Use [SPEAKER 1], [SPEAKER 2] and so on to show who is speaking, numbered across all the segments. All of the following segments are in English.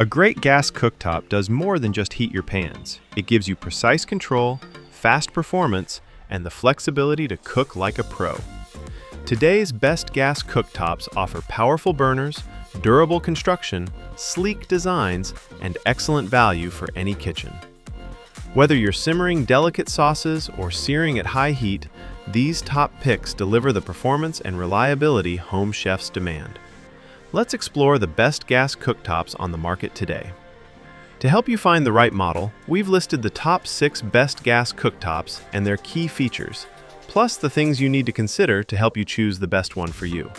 [SPEAKER 1] A great gas cooktop does more than just heat your pans. It gives you precise control, fast performance, and the flexibility to cook like a pro. Today's best gas cooktops offer powerful burners, durable construction, sleek designs, and excellent value for any kitchen. Whether you're simmering delicate sauces or searing at high heat, these top picks deliver the performance and reliability home chefs demand. Let's explore the best gas cooktops on the market today. To help you find the right model, we've listed the top 6 best gas cooktops and their key features, plus the things you need to consider to help you choose the best one for you.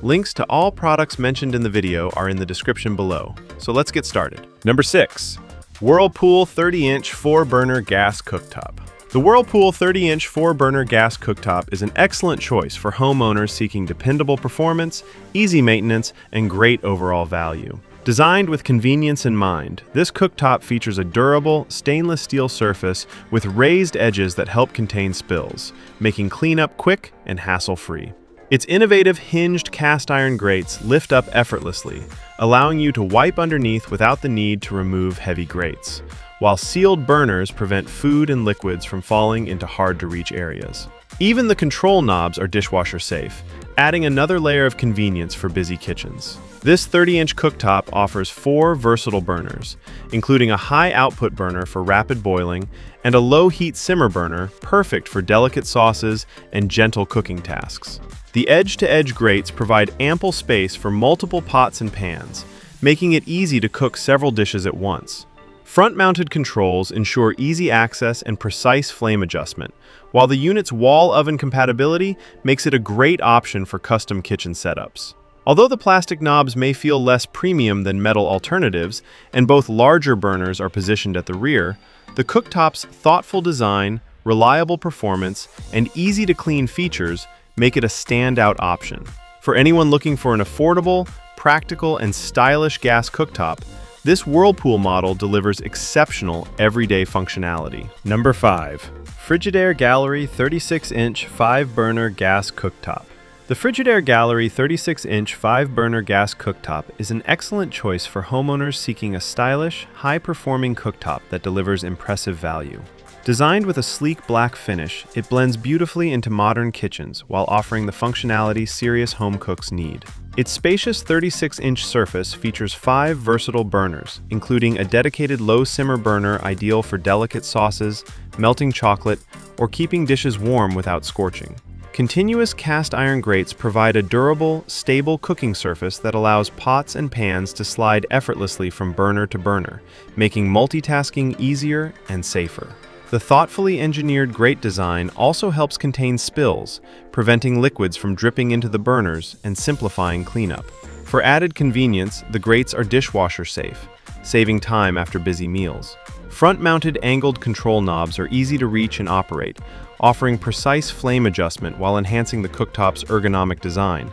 [SPEAKER 1] Links to all products mentioned in the video are in the description below, so let's get started. Number 6. Whirlpool 30-inch 4-burner gas cooktop. The Whirlpool 30-inch 4-burner gas cooktop is an excellent choice for homeowners seeking dependable performance, easy maintenance, and great overall value. Designed with convenience in mind, this cooktop features a durable, stainless steel surface with raised edges that help contain spills, making cleanup quick and hassle-free. Its innovative hinged cast iron grates lift up effortlessly, allowing you to wipe underneath without the need to remove heavy grates, while sealed burners prevent food and liquids from falling into hard-to-reach areas. Even the control knobs are dishwasher safe, adding another layer of convenience for busy kitchens. This 30-inch cooktop offers 4 versatile burners, including a high-output burner for rapid boiling and a low-heat simmer burner perfect for delicate sauces and gentle cooking tasks. The edge-to-edge grates provide ample space for multiple pots and pans, making it easy to cook several dishes at once. Front-mounted controls ensure easy access and precise flame adjustment, while the unit's wall oven compatibility makes it a great option for custom kitchen setups. Although the plastic knobs may feel less premium than metal alternatives, and both larger burners are positioned at the rear, the cooktop's thoughtful design, reliable performance, and easy-to-clean features make it a standout option. For anyone looking for an affordable, practical, and stylish gas cooktop, this Whirlpool model delivers exceptional everyday functionality. Number 5. Frigidaire Gallery 36-inch 5-burner gas cooktop. The Frigidaire Gallery 36-inch 5-burner gas cooktop is an excellent choice for homeowners seeking a stylish, high-performing cooktop that delivers impressive value. Designed with a sleek black finish, it blends beautifully into modern kitchens while offering the functionality serious home cooks need. Its spacious 36-inch surface features 5 versatile burners, including a dedicated low-simmer burner ideal for delicate sauces, melting chocolate, or keeping dishes warm without scorching. Continuous cast iron grates provide a durable, stable cooking surface that allows pots and pans to slide effortlessly from burner to burner, making multitasking easier and safer. The thoughtfully engineered grate design also helps contain spills, preventing liquids from dripping into the burners and simplifying cleanup. For added convenience, the grates are dishwasher safe, saving time after busy meals. Front-mounted angled control knobs are easy to reach and operate, offering precise flame adjustment while enhancing the cooktop's ergonomic design,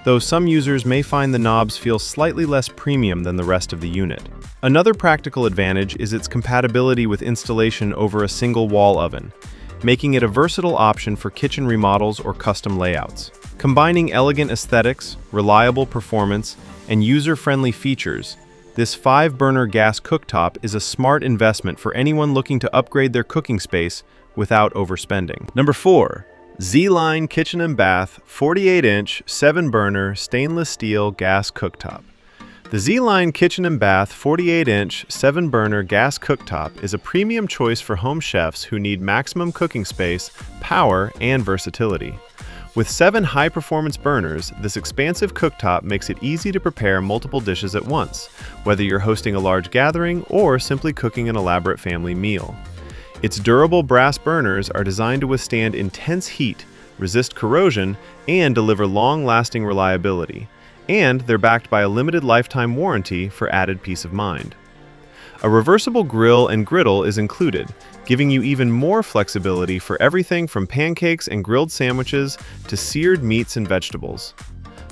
[SPEAKER 1] though some users may find the knobs feel slightly less premium than the rest of the unit. Another practical advantage is its compatibility with installation over a single wall oven, making it a versatile option for kitchen remodels or custom layouts. Combining elegant aesthetics, reliable performance, and user-friendly features, this 5-burner gas cooktop is a smart investment for anyone looking to upgrade their cooking space without overspending. Number 4. Zline Kitchen and Bath 48-inch 7-burner stainless steel gas cooktop. The Zline Kitchen and Bath 48-inch 7-burner gas cooktop is a premium choice for home chefs who need maximum cooking space, power, and versatility. With 7 high-performance burners, this expansive cooktop makes it easy to prepare multiple dishes at once, whether you're hosting a large gathering or simply cooking an elaborate family meal. Its durable brass burners are designed to withstand intense heat, resist corrosion, and deliver long-lasting reliability. And they're backed by a limited lifetime warranty for added peace of mind. A reversible grill and griddle is included, giving you even more flexibility for everything from pancakes and grilled sandwiches to seared meats and vegetables.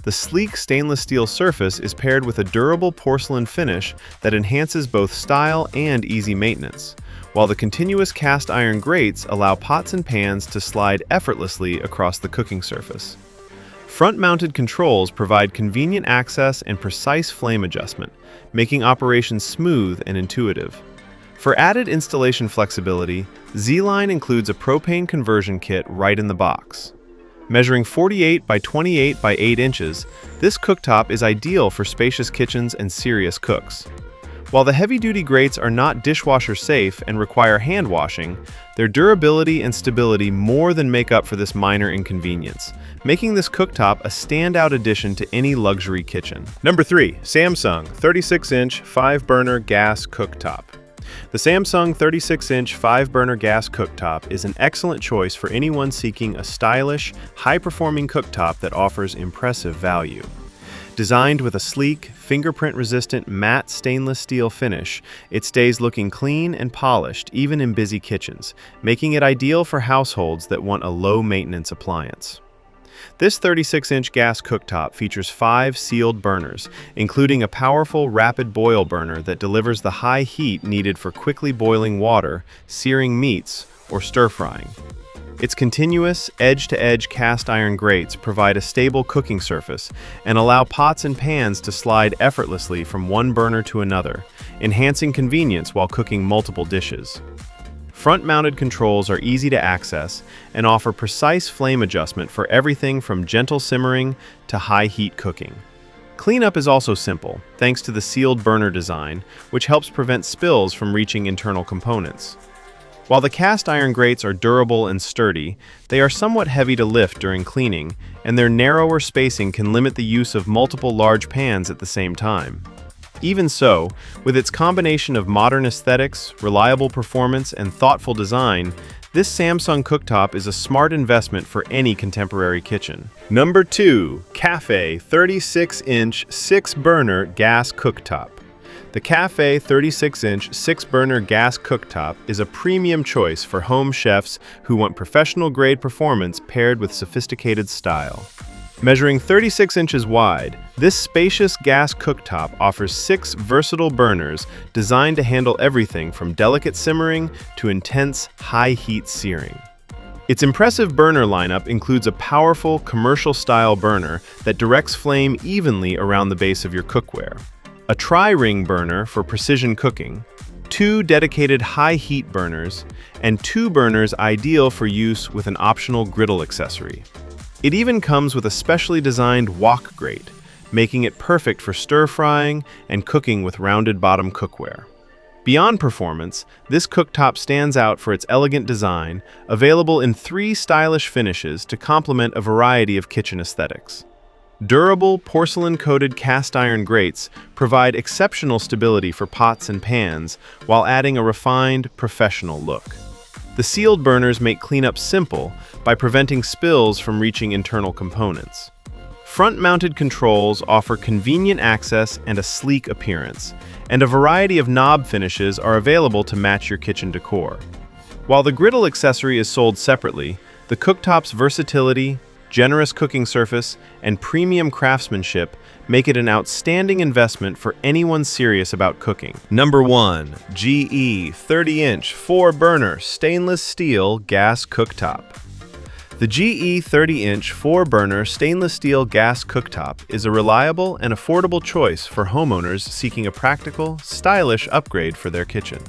[SPEAKER 1] The sleek stainless steel surface is paired with a durable porcelain finish that enhances both style and easy maintenance, while the continuous cast iron grates allow pots and pans to slide effortlessly across the cooking surface. Front-mounted controls provide convenient access and precise flame adjustment, making operations smooth and intuitive. For added installation flexibility, Zline includes a propane conversion kit right in the box. Measuring 48 by 28 by 8 inches, this cooktop is ideal for spacious kitchens and serious cooks. While the heavy-duty grates are not dishwasher safe and require hand washing, their durability and stability more than make up for this minor inconvenience, making this cooktop a standout addition to any luxury kitchen. Number 3. Samsung 36-inch 5-burner gas cooktop. The Samsung 36-inch 5-burner gas cooktop is an excellent choice for anyone seeking a stylish, high-performing cooktop that offers impressive value. Designed with a sleek, fingerprint-resistant matte stainless steel finish, it stays looking clean and polished even in busy kitchens, making it ideal for households that want a low-maintenance appliance. This 36-inch gas cooktop features 5 sealed burners, including a powerful rapid boil burner that delivers the high heat needed for quickly boiling water, searing meats, or stir-frying. Its continuous, edge-to-edge cast iron grates provide a stable cooking surface and allow pots and pans to slide effortlessly from one burner to another, enhancing convenience while cooking multiple dishes. Front-mounted controls are easy to access and offer precise flame adjustment for everything from gentle simmering to high-heat cooking. Cleanup is also simple, thanks to the sealed burner design, which helps prevent spills from reaching internal components. While the cast iron grates are durable and sturdy, they are somewhat heavy to lift during cleaning, and their narrower spacing can limit the use of multiple large pans at the same time. Even so, with its combination of modern aesthetics, reliable performance, and thoughtful design, this Samsung cooktop is a smart investment for any contemporary kitchen. Number 2. Café 36-inch 6-burner gas cooktop. The Café 36-inch 6-burner gas cooktop is a premium choice for home chefs who want professional-grade performance paired with sophisticated style. Measuring 36 inches wide, this spacious gas cooktop offers 6 versatile burners designed to handle everything from delicate simmering to intense, high-heat searing. Its impressive burner lineup includes a powerful, commercial-style burner that directs flame evenly around the base of your cookware, a tri-ring burner for precision cooking, 2 dedicated high-heat burners, and 2 burners ideal for use with an optional griddle accessory. It even comes with a specially designed wok grate, making it perfect for stir-frying and cooking with rounded-bottom cookware. Beyond performance, this cooktop stands out for its elegant design, available in 3 stylish finishes to complement a variety of kitchen aesthetics. Durable, porcelain-coated cast iron grates provide exceptional stability for pots and pans while adding a refined, professional look. The sealed burners make cleanup simple by preventing spills from reaching internal components. Front-mounted controls offer convenient access and a sleek appearance, and a variety of knob finishes are available to match your kitchen decor. While the griddle accessory is sold separately, the cooktop's versatility, generous cooking surface, and premium craftsmanship make it an outstanding investment for anyone serious about cooking. Number 1. GE 30-inch 4-burner stainless steel gas cooktop. The GE 30-inch 4-burner stainless steel gas cooktop is a reliable and affordable choice for homeowners seeking a practical, stylish upgrade for their kitchen.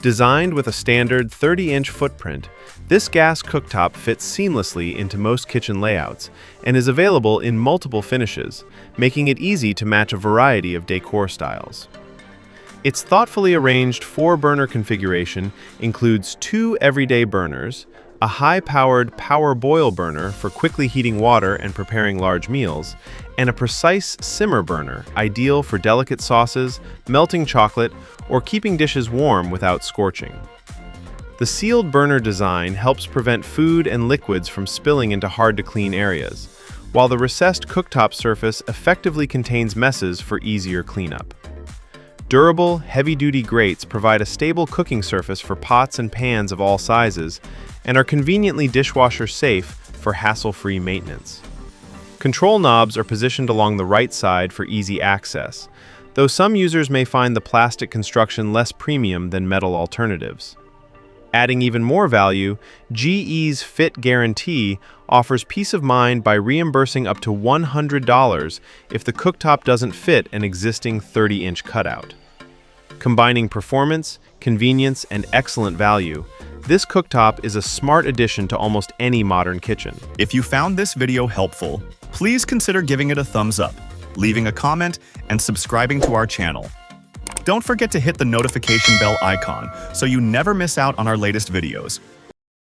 [SPEAKER 1] Designed with a standard 30-inch footprint, this gas cooktop fits seamlessly into most kitchen layouts and is available in multiple finishes, making it easy to match a variety of decor styles. Its thoughtfully arranged 4-burner configuration includes 2 everyday burners, a high-powered power boil burner for quickly heating water and preparing large meals, and a precise simmer burner ideal for delicate sauces, melting chocolate, or keeping dishes warm without scorching. The sealed burner design helps prevent food and liquids from spilling into hard-to-clean areas, while the recessed cooktop surface effectively contains messes for easier cleanup. Durable, heavy-duty grates provide a stable cooking surface for pots and pans of all sizes and are conveniently dishwasher-safe for hassle-free maintenance. Control knobs are positioned along the right side for easy access, though some users may find the plastic construction less premium than metal alternatives. Adding even more value, GE's Fit Guarantee offers peace of mind by reimbursing up to $100 if the cooktop doesn't fit an existing 30-inch cutout. Combining performance, convenience, and excellent value, this cooktop is a smart addition to almost any modern kitchen.
[SPEAKER 2] If you found this video helpful, please consider giving it a thumbs up, leaving a comment, and subscribing to our channel. Don't forget to hit the notification bell icon so you never miss out on our latest videos.